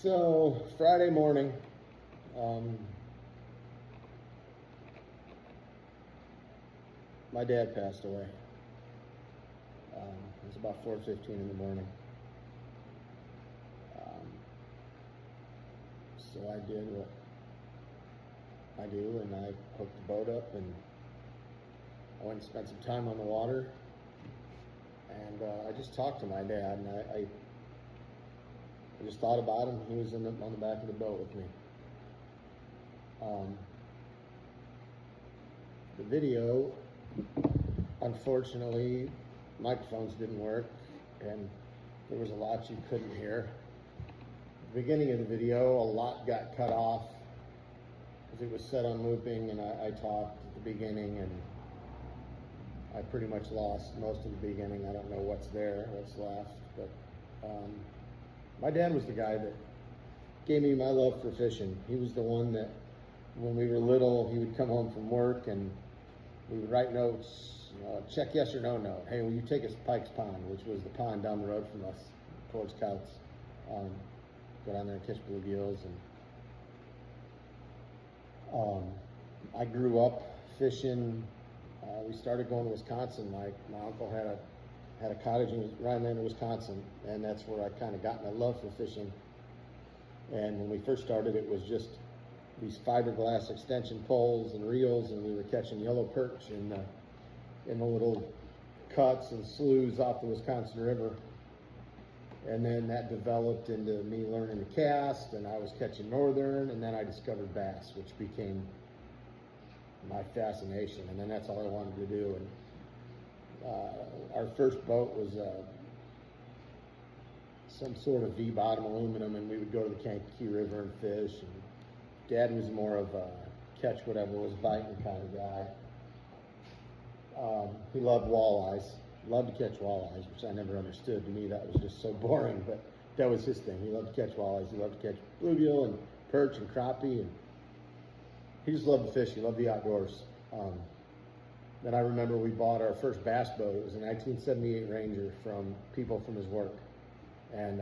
So Friday morning, my dad passed away. It was about 4:15 in the morning. So I did what I do, and I hooked the boat up, and I went and spent some time on the water, and I just talked to my dad, and I just thought about him. He was on the back of the boat with me. The video, unfortunately, microphones didn't work, and there was a lot you couldn't hear. The beginning of the video, a lot got cut off because it was set on looping, and I talked at the beginning, and I pretty much lost most of the beginning. I don't know what's there, what's left, but my dad was the guy that gave me my love for fishing. He was the one that, when we were little, he would come home from work and we would write notes, check yes or no note. Hey, will you take us to Pike's Pond, which was the pond down the road from us, towards Couts. Go down there and catch bluegills. And I grew up fishing. We started going to Wisconsin. My uncle had a cottage in Rhinelander, Wisconsin, and that's where I kind of got my love for fishing. And when we first started, it was just these fiberglass extension poles and reels, and we were catching yellow perch in the little cuts and sloughs off the Wisconsin River. And then that developed into me learning to cast, and I was catching northern, and then I discovered bass, which became my fascination, and then that's all I wanted to do. And our first boat was some sort of V-bottom aluminum, and we would go to the Kankakee River and fish. And Dad was more of a catch whatever was biting kind of guy. He loved walleyes, loved to catch walleyes, which I never understood. To me, that was just so boring, but that was his thing. He loved to catch walleyes. He loved to catch bluegill and perch and crappie, and he just loved to fish. He loved the outdoors. Then I remember we bought our first bass boat. It was a 1978 Ranger from people from his work. And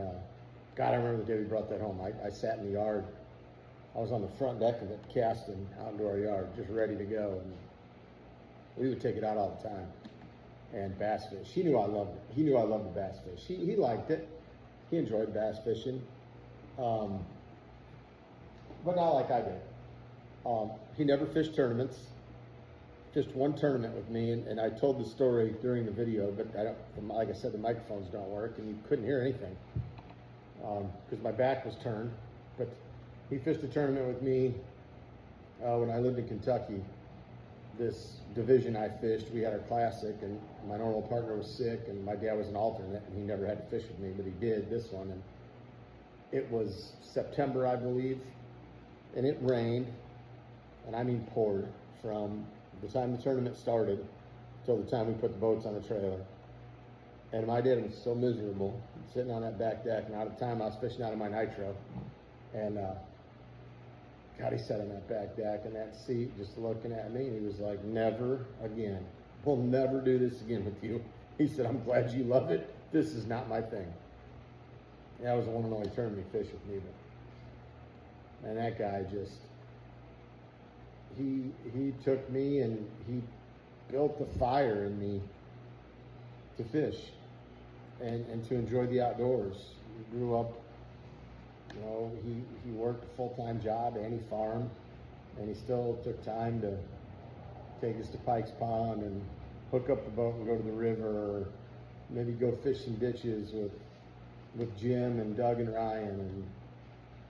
God, I remember the day we brought that home. I sat in the yard. I was on the front deck of it, casting out into our yard, just ready to go. And we would take it out all the time and bass fish. He knew I loved it. He knew I loved the bass fish. He liked it. He enjoyed bass fishing, but not like I did. He never fished tournaments. Fished one tournament with me, and I told the story during the video, but like I said, the microphones don't work, and you couldn't hear anything because my back was turned. But he fished a tournament with me when I lived in Kentucky. This division I fished, we had our classic, and my normal partner was sick, and my dad was an alternate, and he never had to fish with me, but he did this one. And it was September, I believe, and it rained, and I mean poured, from the time the tournament started till the time we put the boats on the trailer. And my dad was so miserable sitting on that back deck, and out of time I was fishing out of my nitro. And God, he sat on that back deck in that seat just looking at me, and he was like, never again. We'll never do this again with you. He said, I'm glad you love it. This is not my thing. And that was the one and only tournament he fished with me. But, and that guy just, he took me and he built the fire in me to fish and to enjoy the outdoors. He grew up, he worked a full-time job and he farmed, and he still took time to take us to Pike's Pond and hook up the boat and go to the river, or maybe go fish some ditches with Jim and Doug and Ryan. And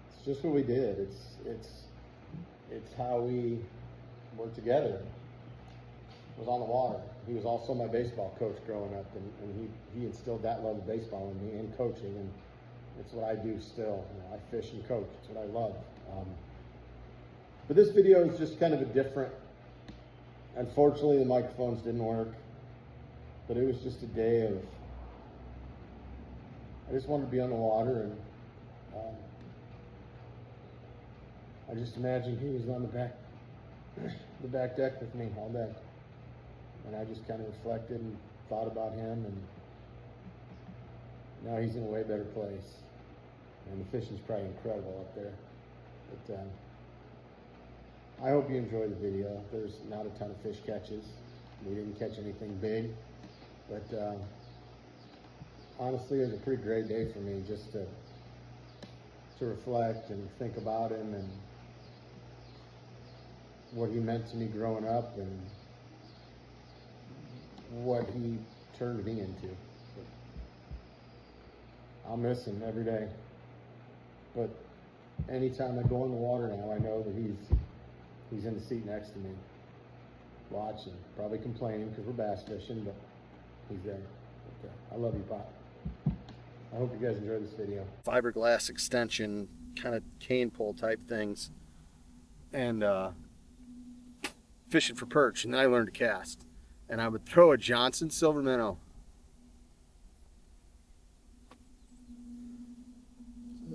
it's just what we did. It's how we were together. Was on the water. He was also my baseball coach growing up, and he instilled that love of baseball in me and coaching, and it's what I do still. I fish and coach. It's what I love. But this video is just kind of a different. Unfortunately, the microphones didn't work, but it was just a day of. I just wanted to be on the water, and I just imagined he was on the back deck with me all day. And I just kind of reflected and thought about him, and now he's in a way better place. and the fishing's probably incredible up there. But I hope you enjoy the video. There's not a ton of fish catches. We didn't catch anything big, but honestly, it was a pretty great day for me, just to reflect and think about him and what he meant to me growing up and what he turned me into. I'll miss him every day, but anytime I go in the water now, I know that he's in the seat next to me, watching, probably complaining because we're bass fishing, but he's there. Okay. I love you, Pop. I hope you guys enjoy this video. Fiberglass extension, kind of cane pole type things, and fishing for perch, and then I learned to cast. And I would throw a Johnson silver minnow.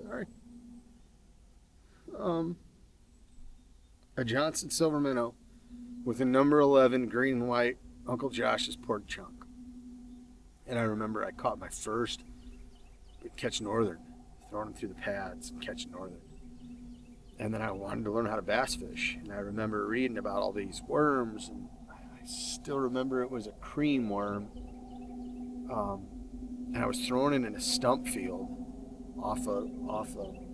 Sorry. A Johnson silver minnow with a number 11 green and white Uncle Josh's pork chunk. And I remember I caught my first catch northern, throwing them through the pads and catching northern. And then I wanted to learn how to bass fish. And I remember reading about all these worms, and I still remember it was a cream worm. And I was throwing it in a stump field off a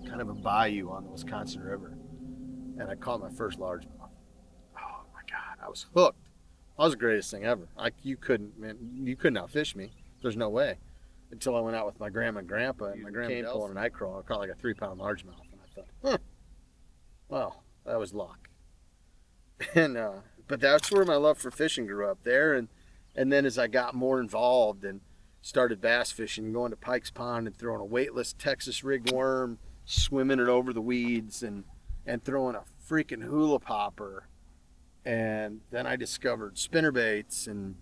kind of a bayou on the Wisconsin River. And I caught my first largemouth. Oh my God, I was hooked. That was the greatest thing ever. You couldn't outfish me. There's no way. Until I went out with my grandma and grandpa, and my grandma came pulling a night crawl. I caught like a 3-pound largemouth, and I thought, well, that was luck. And but that's where my love for fishing grew up there. And then as I got more involved and started bass fishing, going to Pike's Pond and throwing a weightless Texas rig worm, swimming it over the weeds, and throwing a freaking hula popper. And then I discovered spinnerbaits. And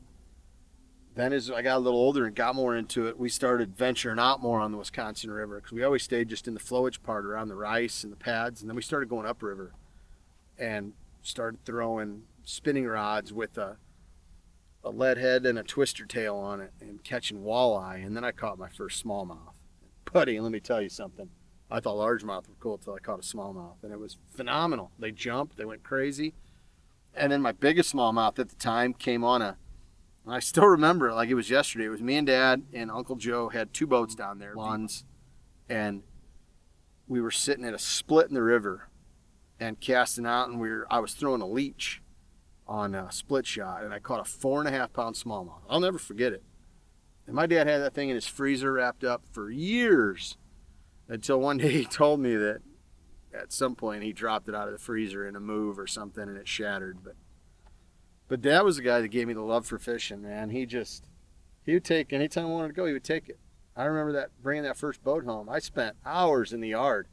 then as I got a little older and got more into it, we started venturing out more on the Wisconsin River, because we always stayed just in the flowage part around the rice and the pads. And then we started going upriver and started throwing spinning rods with a lead head and a twister tail on it and catching walleye. And then I caught my first smallmouth. Buddy, let me tell you something. I thought largemouth were cool until I caught a smallmouth, and it was phenomenal. They jumped, they went crazy. And then my biggest smallmouth at the time came on I still remember it like it was yesterday. It was me and Dad and Uncle Joe had 2 boats down there, lawns, and we were sitting at a split in the river and casting out, and I was throwing a leech on a split shot, and I caught a 4.5-pound smallmouth. I'll never forget it. And my dad had that thing in his freezer wrapped up for years, until one day he told me that at some point he dropped it out of the freezer in a move or something and it shattered. But Dad was the guy that gave me the love for fishing, man. He would take, anytime I wanted to go, he would take it. I remember bringing that first boat home. I spent hours in the yard,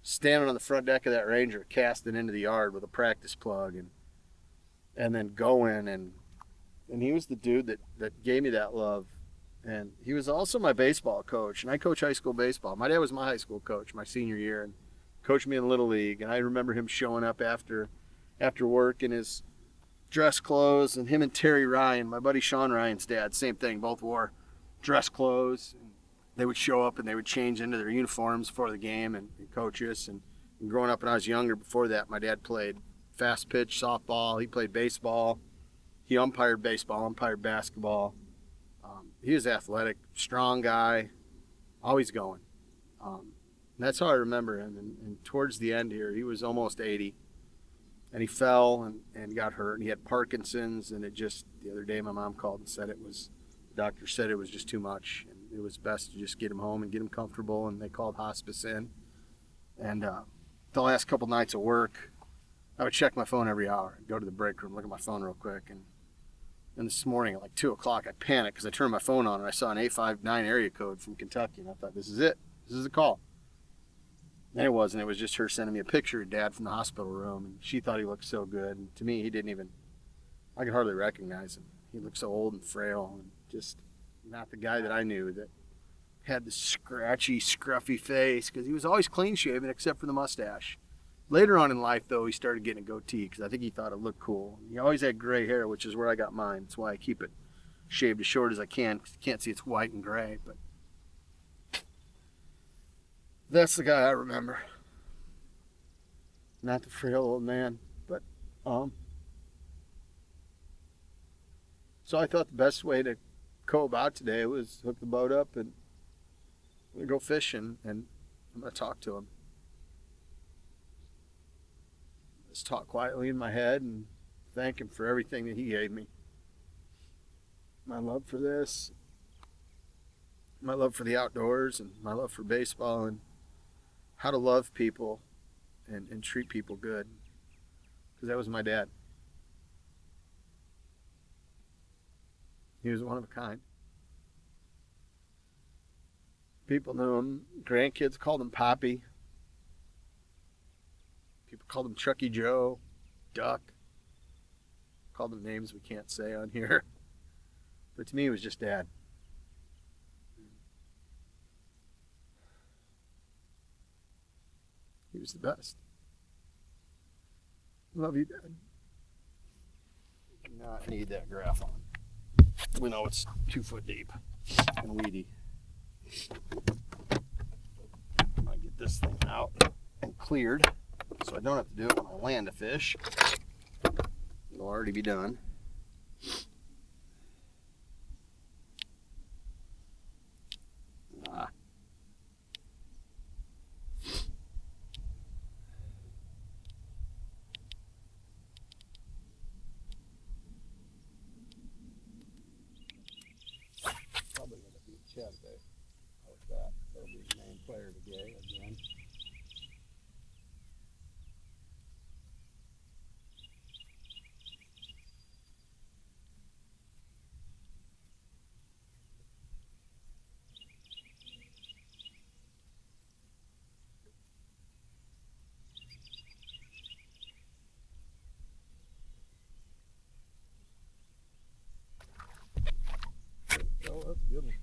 standing on the front deck of that Ranger, casting into the yard with a practice plug, and then going, and he was the dude that gave me that love. And he was also my baseball coach, and I coach high school baseball. My dad was my high school coach my senior year and coached me in Little League. And I remember him showing up after work in his dress clothes, and him and Terry Ryan, my buddy Sean Ryan's dad, same thing, both wore dress clothes. And they would show up and they would change into their uniforms before the game and coach us. And growing up when I was younger, before that, my dad played fast pitch softball. He played baseball. He umpired baseball, umpired basketball. He was athletic, strong guy, always going. That's how I remember him. And towards the end here, he was almost 80. And he fell and got hurt. And he had Parkinson's. And the other day my mom called and said the doctor said it was just too much. And it was best to just get him home and get him comfortable. And they called hospice in. And the last couple nights of work, I would check my phone every hour. I'd go to the break room, look at my phone real quick. And this morning at like 2 o'clock, I panicked because I turned my phone on and I saw an 859 area code from Kentucky. And I thought, this is it. This is the call. And it wasn't. It was just her sending me a picture of Dad from the hospital room. And she thought he looked so good. And to me, I could hardly recognize him. He looked so old and frail and just not the guy that I knew that had the scratchy, scruffy face, because he was always clean shaven except for the mustache. Later on in life, though, he started getting a goatee because I think he thought it looked cool. He always had gray hair, which is where I got mine. That's why I keep it shaved as short as I can, because you can't see it's white and gray. But That's the guy I remember. Not the frail old man, but so I thought the best way to go about today was hook the boat up and we go fishing, and I'm gonna talk to him. Just talk quietly in my head and thank him for everything that he gave me. My love for this, my love for the outdoors, and my love for baseball, and how to love people and treat people good. Because that was my dad. He was one of a kind. People knew him. Grandkids called him Poppy. People called him Chucky Joe, Duck. Called him names we can't say on here. But to me, it was just Dad. He was the best. Love you, Dad. Do not need that graph on. We know it's 2 foot deep and weedy. I get this thing out and cleared so I don't have to do it when I land a fish. It'll already be done. Probably going to be Chad today. How's that? That'll be the main player today again. Oh, that's a good one.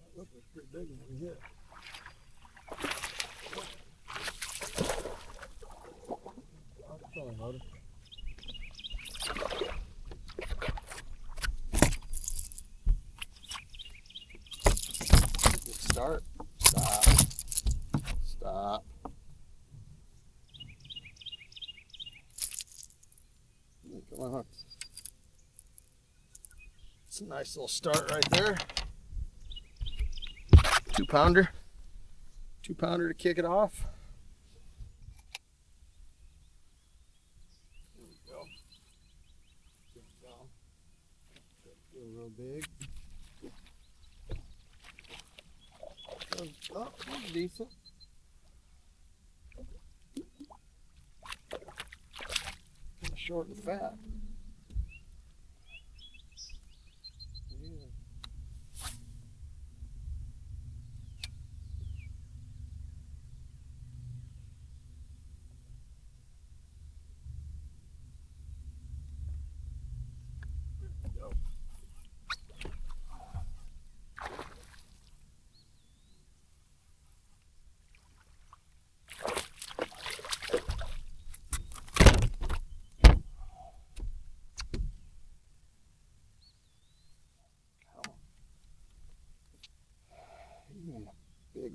That looked like a pretty big one we hit. How's it going, Motor? Good start. Stop. Stop. Come on, hook. It's a nice little start right there. 2-pounder. 2-pounder to kick it off. There we go. There we go. Feel real big. Oh, that's decent. Kind of short and fat.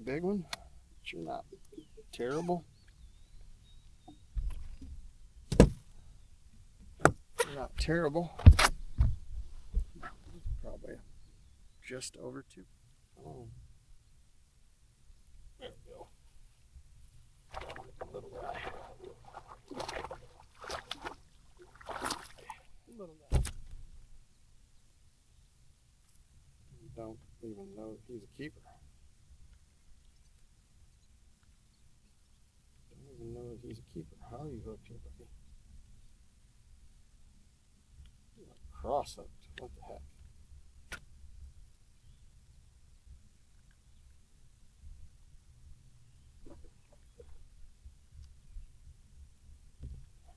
Big one, but you're not terrible. You're not terrible. Probably just over 2. Oh. There we go. Little guy. Little guy. You don't even know he's a keeper. Even know that he's a keeper. How are you hooked here, buddy? You're like cross hooked. What the heck?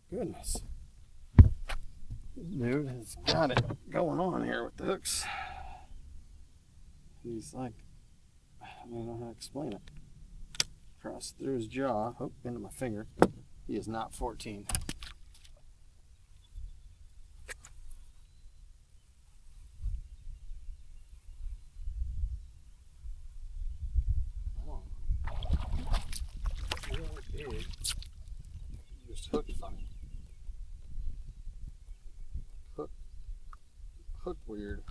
Goodness. Dude has got it going on here with the hooks. He's like, I don't know how to explain it. Cross through his jaw, oh, into my finger. He is not 14. Come on. hook weird.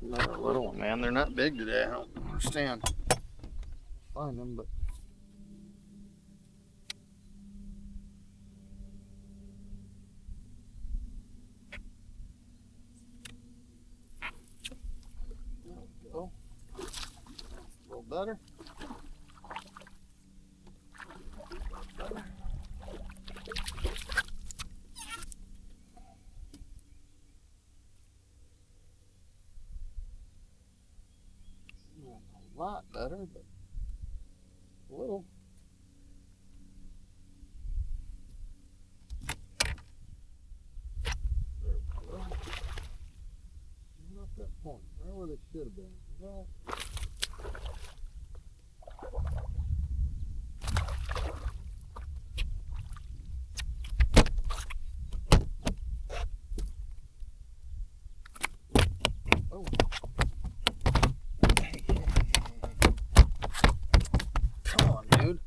Another little one, man. They're not big today. I don't understand. Find them, but there we go. A little better. A lot better, but a little. There we go. Not that point. Right where they should have been. Well, oh. Hey. Come on, dude.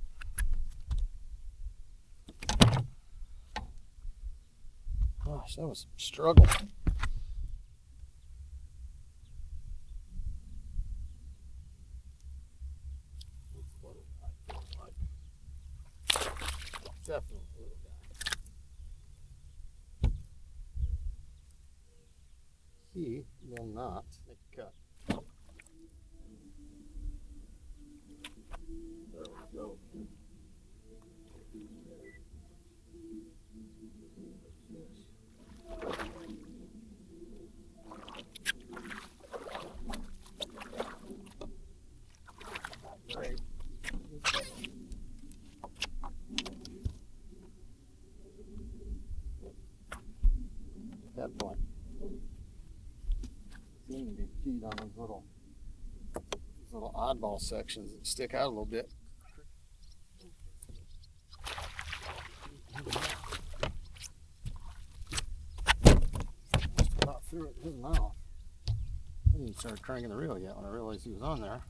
Gosh, that was a struggle. Definitely a little guy. He will not make a cut. There we go. Great. That point. Seem to be feed on these little oddball sections that stick out a little bit. Just about threw it in his mouth. I didn't even start cranking the reel yet when I realized he was on there.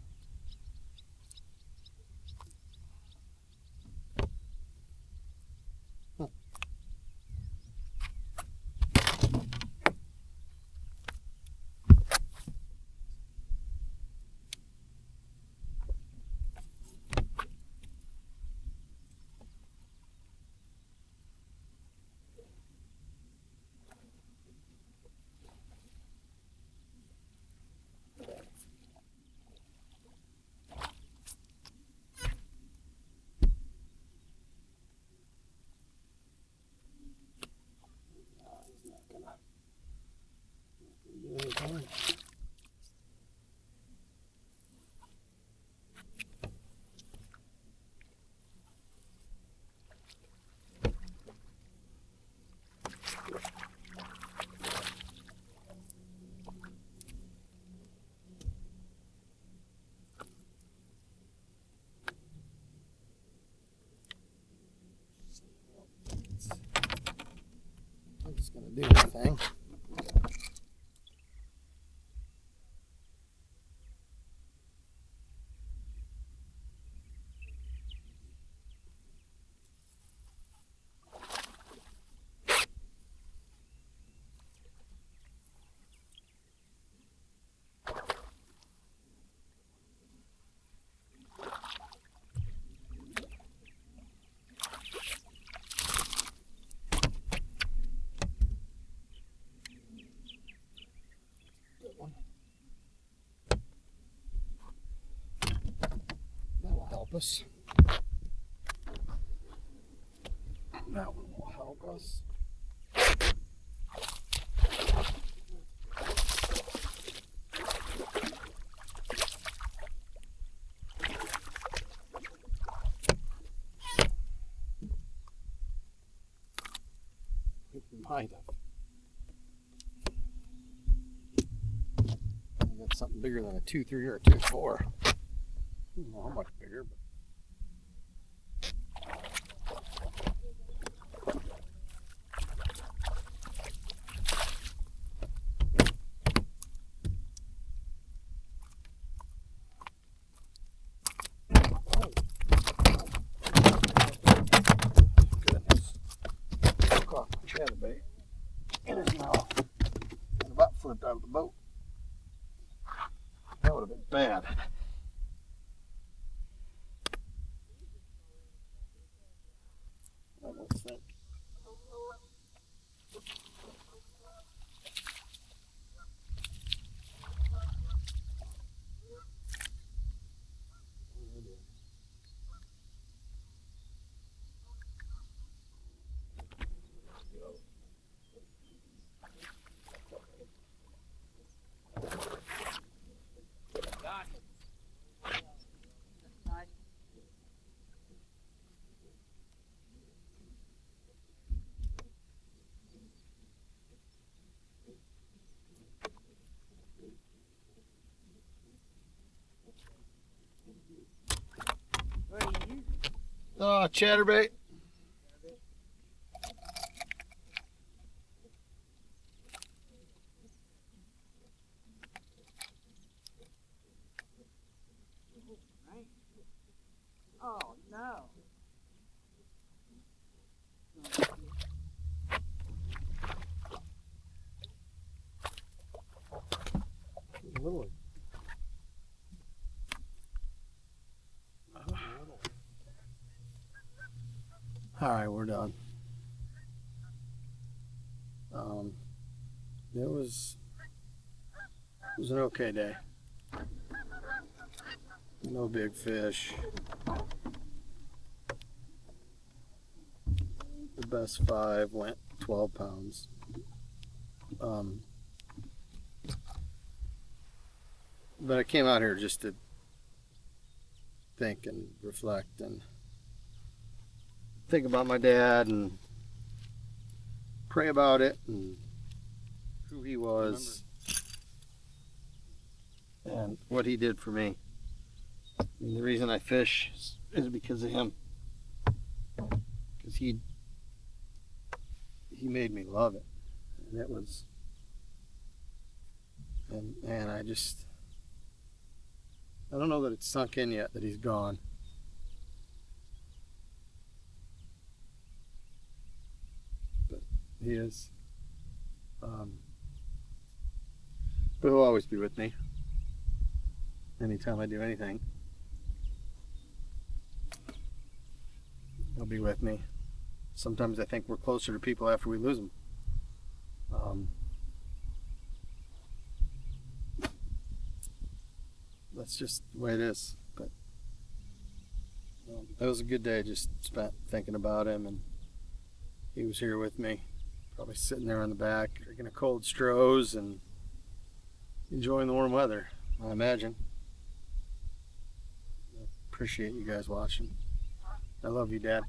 It's going to do anything. Us. That one will help us. It might have. I got something bigger than a 2.3 or a 2.4. I don't know how much bigger, but Oh, chatterbait. Oh no. Little one. All right, we're done. It was an okay day. No big fish. The best 5 went 12 pounds. But I came out here just to think and reflect and think about my dad and pray about it and who he was and what he did for me. And the reason I fish is because of him. Because he made me love it. And it was, and I don't know that it's sunk in yet that he's gone. But he is. But he'll always be with me. Anytime I do anything, he'll be with me. Sometimes I think we're closer to people after we lose them. That's just the way it is. But it was a good day. Just spent thinking about him, and he was here with me, probably sitting there on the back, drinking a cold Stroh's and enjoying the warm weather, I imagine. I appreciate you guys watching. I love you, Dad.